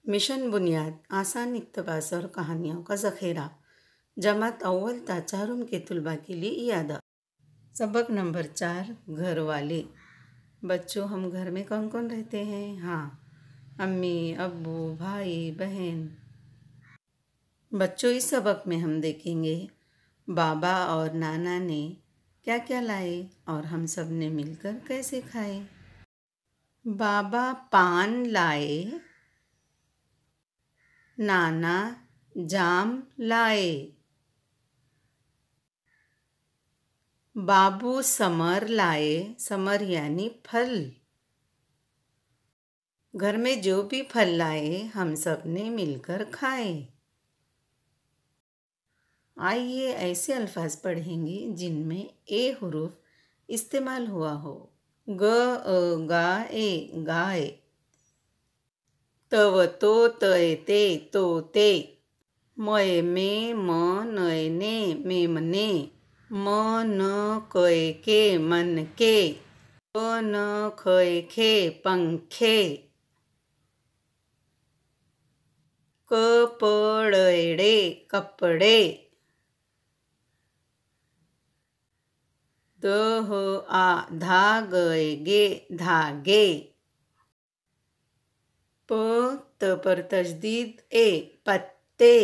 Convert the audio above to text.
Mission बुनियाद आसान इक़्तिबास और कहानियों का ज़ख़ीरा। जमात अव्वल ताचारुम के तुलबा के लिए इयादा। सबक नंबर 4 घर वाले। बच्चों, हम घर में कौन कौन रहते हैं? हाँ, अम्मी, अब्बू, भाई, बहन। बच्चों, इस सबक में हम देखेंगे बाबा और नाना ने क्या क्या लाए और हम सब ने मिलकर कैसे खाए। बाबा पान लाए, नाना जाम लाए। बाबू समर लाए, समर यानी फल। घर में जो भी फल लाए हम सब ने मिलकर खाए। आइए ऐसे अल्फाज पढ़ेंगे जिनमें ए हुरूफ इस्तेमाल हुआ हो। ग गा ए गाए। तव तो तय ते तोते। मय में म नय ने मेमने। म न कय के मन के। प न खय खे पंखे। कपड़े कपड़े। दह आ धागय गे धागे। प त पर तजदीद ए पत्ते।